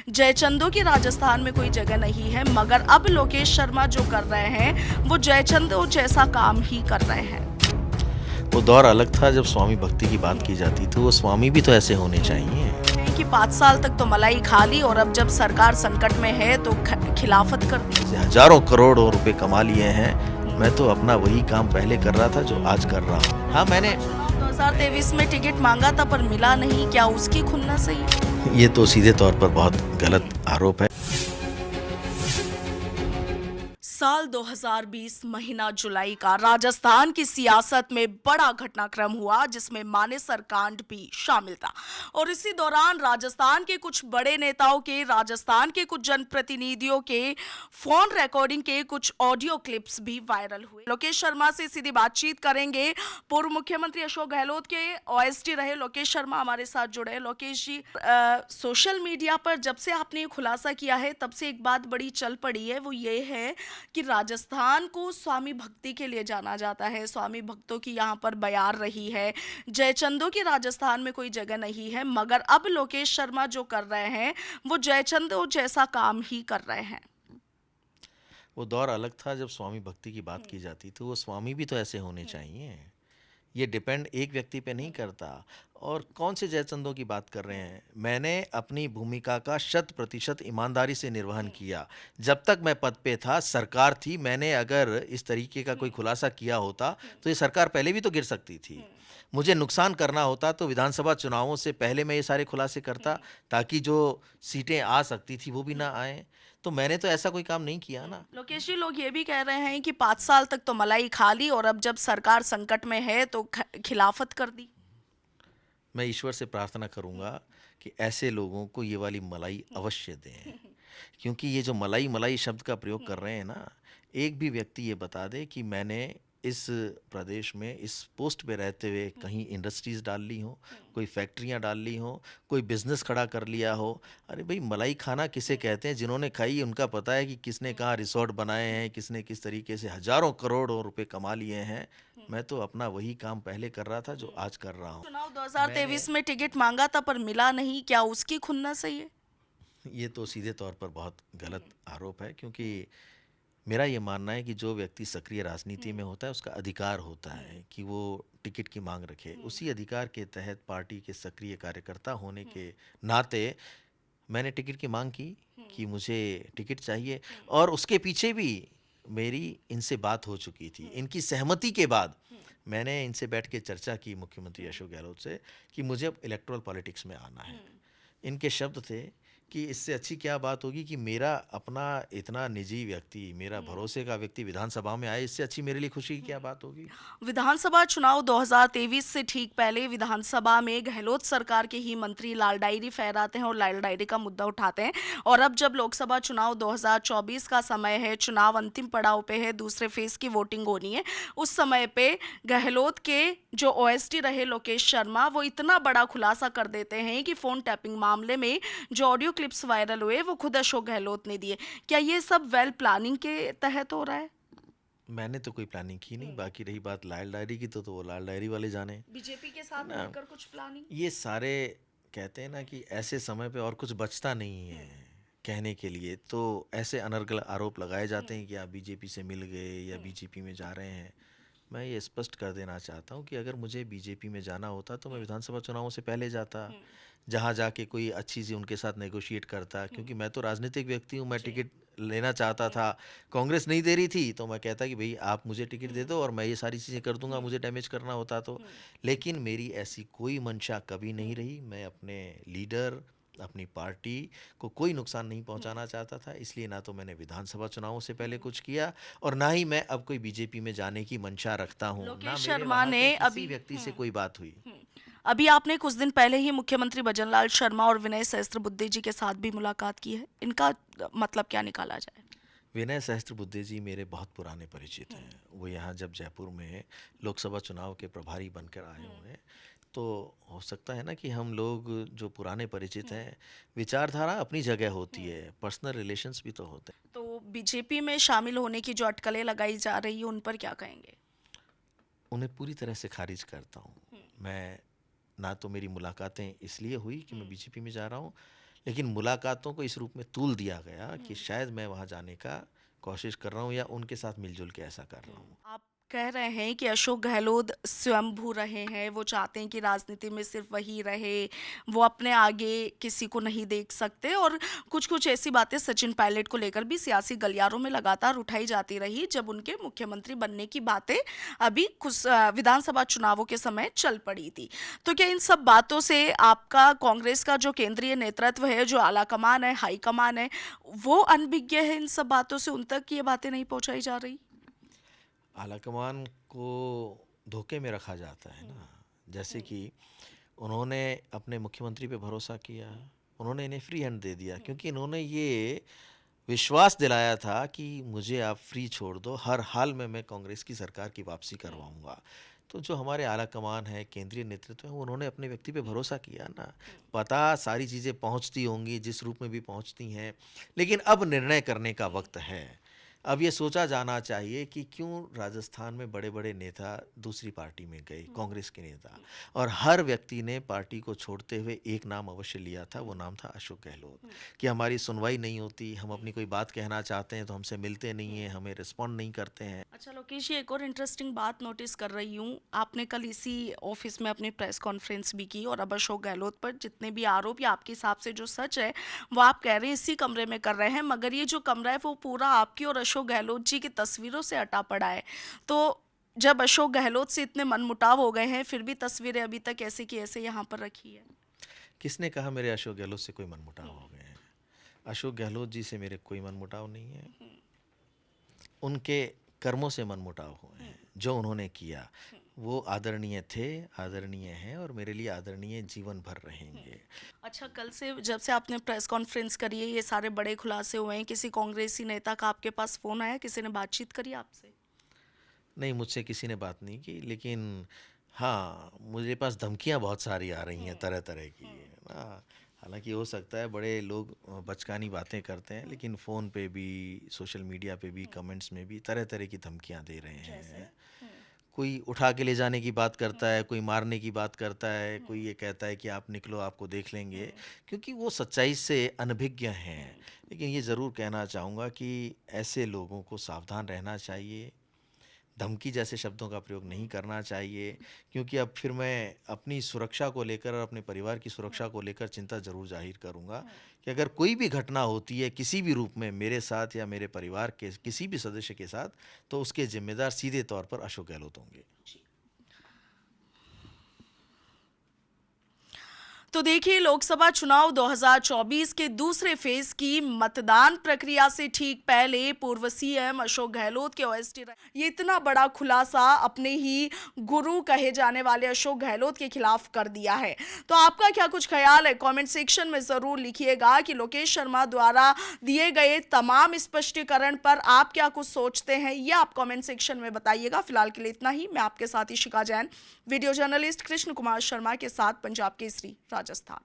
जयचंदों की राजस्थान में कोई जगह नहीं है, मगर अब लोकेश शर्मा जो कर रहे हैं वो जयचंदों जैसा काम ही कर रहे हैं। वो दौर अलग था जब स्वामी भक्ति की बात की जाती थी। वो स्वामी भी तो ऐसे होने चाहिए। हैं कि 5 साल तक तो मलाई खा ली और अब जब सरकार संकट में है तो खिलाफत कर दी। से हजारों करोड़ों रुपए कमा लिए हैं। मैं तो अपना वही काम पहले कर रहा था जो आज कर रहा हूँ। हाँ, मैंने चुनाव 2023 में टिकट मांगा था पर मिला नहीं, क्या उसकी खुन्नस है? ये तो सीधे तौर पर बहुत गलत आरोप है। साल 2020 महीना जुलाई का राजस्थान की सियासत में बड़ा घटनाक्रम हुआ जिसमें मानेसर कांड भी शामिल था। और इसी दौरान राजस्थान के कुछ बड़े नेताओं के, राजस्थान के कुछ जनप्रतिनिधियों के फोन रिकॉर्डिंग के कुछ ऑडियो क्लिप्स भी वायरल हुए। लोकेश शर्मा से सीधी बातचीत करेंगे। पूर्व मुख्यमंत्री अशोक गहलोत के ओएसडी रहे लोकेश शर्मा हमारे साथ जुड़े हैं। लोकेश जी, सोशल मीडिया पर जब से आपने ये खुलासा किया है तब से एक बात बड़ी चल पड़ी है, वो ये है कि राजस्थान को स्वामी भक्ति के लिए जाना जाता है। स्वामी भक्तों की यहाँ पर बयार रही है। जयचंदों की राजस्थान में कोई जगह नहीं है, मगर अब लोकेश शर्मा जो कर रहे हैं वो जयचंदों जैसा काम ही कर रहे हैं। वो दौर अलग था जब स्वामी भक्ति की बात की जाती थी। वो स्वामी भी तो ऐसे होने चाहिए। ये डिपेंड एक व्यक्ति पे नहीं करता। और कौन से जयचंदों की बात कर रहे हैं? मैंने अपनी भूमिका का 100% ईमानदारी से निर्वहन किया। जब तक मैं पद पे था, सरकार थी। मैंने अगर इस तरीके का कोई खुलासा किया होता तो ये सरकार पहले भी तो गिर सकती थी। मुझे नुकसान करना होता तो विधानसभा चुनावों से पहले मैं ये सारे खुलासे करता, ताकि जो सीटें आ सकती थी वो भी ना आए। तो मैंने तो ऐसा कोई काम नहीं किया ना। लोकेश जी, लोग ये भी कह रहे हैं कि 5 साल तक तो मलाई खा ली और अब जब सरकार संकट में है तो खिलाफत कर दी। मैं ईश्वर से प्रार्थना करूंगा कि ऐसे लोगों को ये वाली मलाई अवश्य दें। क्योंकि ये जो मलाई मलाई शब्द का प्रयोग कर रहे हैं ना, एक भी व्यक्ति ये बता दे कि मैंने इस प्रदेश में इस पोस्ट पे रहते हुए कहीं इंडस्ट्रीज डाल ली हो, कोई फैक्ट्रियां डाल ली हो, कोई बिजनेस खड़ा कर लिया हो। अरे भाई, मलाई खाना किसे कहते हैं? जिन्होंने खाई उनका पता है कि किसने कहाँ रिसोर्ट बनाए हैं, किसने किस तरीके से हजारों करोड़ों रुपए कमा लिए हैं। मैं तो अपना वही काम पहले कर रहा था जो आज कर रहा हूँ। चुनाव मैंने 2023 में टिकट मांगा था पर मिला नहीं, क्या उसकी खुन्नस है ये? ये तो सीधे तौर पर बहुत गलत आरोप है। क्योंकि मेरा ये मानना है कि जो व्यक्ति सक्रिय राजनीति में होता है उसका अधिकार होता है कि वो टिकट की मांग रखे। उसी अधिकार के तहत पार्टी के सक्रिय कार्यकर्ता होने के नाते मैंने टिकट की मांग की कि मुझे टिकट चाहिए। और उसके पीछे भी मेरी इनसे बात हो चुकी थी। इनकी सहमति के बाद मैंने इनसे बैठ के चर्चा की मुख्यमंत्री अशोक गहलोत से कि मुझे अब इलेक्टोरल पॉलिटिक्स में आना है। इनके शब्द थे कि इससे अच्छी क्या बात होगी कि मेरा अपना इतना निजी व्यक्ति, मेरा भरोसे का व्यक्ति विधानसभा में आए। इससे अच्छी मेरे लिए खुशी की क्या बात होगी? विधानसभा चुनाव 2023 से ठीक पहले विधानसभा में गहलोत सरकार के ही मंत्री लाल डायरी फहराते हैं और लाल डायरी का मुद्दा उठाते हैं। और अब जब लोकसभा चुनाव 2024 का समय है, चुनाव अंतिम पड़ाव पे है, दूसरे फेज की वोटिंग होनी है, उस समय पे गहलोत के जो ओएसडी रहे लोकेश शर्मा वो इतना बड़ा खुलासा कर देते हैं कि फोन टैपिंग मामले में जो ऑडियो क्लिप्स वायरल हुए वो खुद अशोक गहलोत ने दिए। क्या ये सब वेल प्लानिंग के तहत हो रहा है? मैंने तो कोई प्लानिंग की नहीं। बाकी रही बात लाल डायरी की, तो वो लाल डायरी वाले जाने। बीजेपी के साथ ना, मिलकर कुछ प्लानिंग? ये सारे कहते हैं ना कि ऐसे समय पे और कुछ बचता नहीं है कहने के लिए। तो ऐसे अनर्गल आरोप लगाए जाते हैं कि आप बीजेपी से मिल गए या बीजेपी में जा रहे हैं। मैं ये स्पष्ट कर देना चाहता हूँ कि अगर मुझे बीजेपी में जाना होता तो मैं विधानसभा चुनावों से पहले जाता, जहाँ जाके कोई अच्छी सी उनके साथ नेगोशिएट करता। क्योंकि मैं तो राजनीतिक व्यक्ति हूँ। मैं टिकट लेना चाहता था, कांग्रेस नहीं दे रही थी, तो मैं कहता कि भाई आप मुझे टिकट दे दो और मैं ये सारी चीज़ें कर दूंगा, मुझे डैमेज करना होता तो। लेकिन मेरी ऐसी कोई मंशा कभी नहीं रही। मैं अपने लीडर, अपनी पार्टी को कोई नुकसान नहीं पहुंचाना चाहता था। इसलिए ना तो मैंने विधानसभा चुनावों से पहले कुछ किया और ना ही मैं अब कोई बीजेपी में जाने की मंशा रखता हूं। ना लोकेश मेरे शर्मा वहां ने के किसी अभी व्यक्ति से कोई बात हुई। अभी आपने कुछ दिन पहले ही मुख्यमंत्री भजनलाल शर्मा और विनय सहस्त्रबुद्धे जी के साथ भी मुलाकात की है। इनका मतलब क्या निकाला जाए? विनय सहस्त्रबुद्धे जी मेरे बहुत पुराने परिचित हैं। वो यहाँ जब जयपुर में लोकसभा चुनाव के प्रभारी बनकर आए हुए हैं, तो हो सकता है ना कि हम लोग जो पुराने परिचित हैं, विचारधारा अपनी जगह होती है, पर्सनल रिलेशंस भी तो होते हैं। तो बीजेपी में शामिल होने की जो अटकलें लगाई जा रही है उन पर क्या कहेंगे? उन्हें पूरी तरह से खारिज करता हूँ मैं। ना तो मेरी मुलाकातें इसलिए हुई कि मैं बीजेपी में जा रहा हूँ, लेकिन मुलाकातों को इस रूप में तूल दिया गया कि शायद मैं वहाँ जाने का कोशिश कर रहा हूँ या उनके साथ मिलजुल के ऐसा कर रहा हूँ। आप कह रहे हैं कि अशोक गहलोत स्वयंभू रहे हैं, वो चाहते हैं कि राजनीति में सिर्फ वही रहे, वो अपने आगे किसी को नहीं देख सकते, और कुछ कुछ ऐसी बातें सचिन पायलट को लेकर भी सियासी गलियारों में लगातार उठाई जाती रही जब उनके मुख्यमंत्री बनने की बातें अभी कुछ विधानसभा चुनावों के समय चल पड़ी थी। तो क्या इन सब बातों से आपका कांग्रेस का जो केंद्रीय नेतृत्व है, जो आलाकमान है, हाईकमान है, वो अनभिज्ञ है इन सब बातों से, उन तक ये बातें नहीं पहुंचाई जा रही? आलाकमान को धोखे में रखा जाता है ना, जैसे कि उन्होंने अपने मुख्यमंत्री पे भरोसा किया, उन्होंने इन्हें फ्री हैंड दे दिया क्योंकि इन्होंने ये विश्वास दिलाया था कि मुझे आप फ्री छोड़ दो, हर हाल में मैं कांग्रेस की सरकार की वापसी करवाऊंगा। तो जो हमारे आला कमान है, केंद्रीय नेतृत्व है, उन्होंने अपने व्यक्ति पे भरोसा किया ना। पता सारी चीज़ें पहुंचती होंगी जिस रूप में भी पहुंचती हैं, लेकिन अब निर्णय करने का वक्त है। अब ये सोचा जाना चाहिए कि क्यों राजस्थान में बड़े बड़े नेता दूसरी पार्टी में गए, कांग्रेस के नेता, और हर व्यक्ति ने पार्टी को छोड़ते हुए एक नाम अवश्य लिया था, वो नाम था अशोक गहलोत। कि हमारी सुनवाई नहीं होती, हम अपनी कोई बात कहना चाहते हैं तो हमसे मिलते नहीं हैं, हमें रिस्पॉन्ड नहीं करते हैं। अच्छा लोकेश जी, एक और इंटरेस्टिंग बात नोटिस कर रही हूँ, आपने कल इसी ऑफिस में अपनी प्रेस कॉन्फ्रेंस भी की और अब अशोक गहलोत पर जितने भी आरोप या आपके हिसाब से जो सच है वो आप कह रहे हैं इसी कमरे में कर रहे हैं, मगर ये जो कमरा है वो पूरा आपकी और अशोक गहलोत जी की तस्वीरों से अटा पड़ा है। तो जब अशोक गहलोत से इतने मनमुटाव हो गए हैं, फिर भी तस्वीरें अभी तक ऐसे की ऐसे यहाँ पर रखी है। किसने कहा मेरे अशोक गहलोत से कोई मनमुटाव हो गए हैं? अशोक गहलोत जी से मेरे कोई मनमुटाव नहीं है। उनके कर्मों से मनमुटाव हुए हैं। जो उन्होंने किया वो आदरणीय थे, आदरणीय हैं और मेरे लिए आदरणीय जीवन भर रहेंगे। अच्छा, कल से जब से आपने प्रेस कॉन्फ्रेंस करी है, ये सारे बड़े खुलासे हुए हैं, किसी कांग्रेसी नेता का आपके पास फ़ोन आया, किसी ने बातचीत करी आपसे? नहीं, मुझसे किसी ने बात नहीं की, लेकिन हाँ, मुझे पास धमकियाँ बहुत सारी आ रही हैं तरह तरह की, है ना। हालांकि हो सकता है बड़े लोग बचकानी बातें करते हैं, लेकिन फ़ोन पे भी, सोशल मीडिया पे भी, कमेंट्स में भी तरह तरह की धमकियाँ दे रहे हैं। कोई उठा के ले जाने की बात करता है, कोई मारने की बात करता है, कोई ये कहता है कि आप निकलो, आपको देख लेंगे, क्योंकि वो सच्चाई से अनभिज्ञ हैं। लेकिन ये ज़रूर कहना चाहूँगा कि ऐसे लोगों को सावधान रहना चाहिए, धमकी जैसे शब्दों का प्रयोग नहीं करना चाहिए, क्योंकि अब फिर मैं अपनी सुरक्षा को लेकर और अपने परिवार की सुरक्षा को लेकर चिंता ज़रूर जाहिर करूँगा कि अगर कोई भी घटना होती है किसी भी रूप में मेरे साथ या मेरे परिवार के किसी भी सदस्य के साथ, तो उसके जिम्मेदार सीधे तौर पर अशोक गहलोत होंगे। तो देखिए, लोकसभा चुनाव 2024 के दूसरे फेज की मतदान प्रक्रिया से ठीक पहले पूर्व सीएम अशोक गहलोत के ओएसडी ये इतना बड़ा खुलासा अपने ही गुरु कहे जाने वाले अशोक गहलोत के खिलाफ कर दिया है। तो आपका क्या कुछ ख्याल है? कमेंट सेक्शन में जरूर लिखिएगा कि लोकेश शर्मा द्वारा दिए गए तमाम स्पष्टीकरण पर आप क्या कुछ सोचते हैं, ये आप कमेंट सेक्शन में बताइएगा। फिलहाल के लिए इतना ही। मैं आपके साथ इशिका जैन, वीडियो जर्नलिस्ट कृष्ण कुमार शर्मा के साथ, पंजाब केसरी, राजस्थान।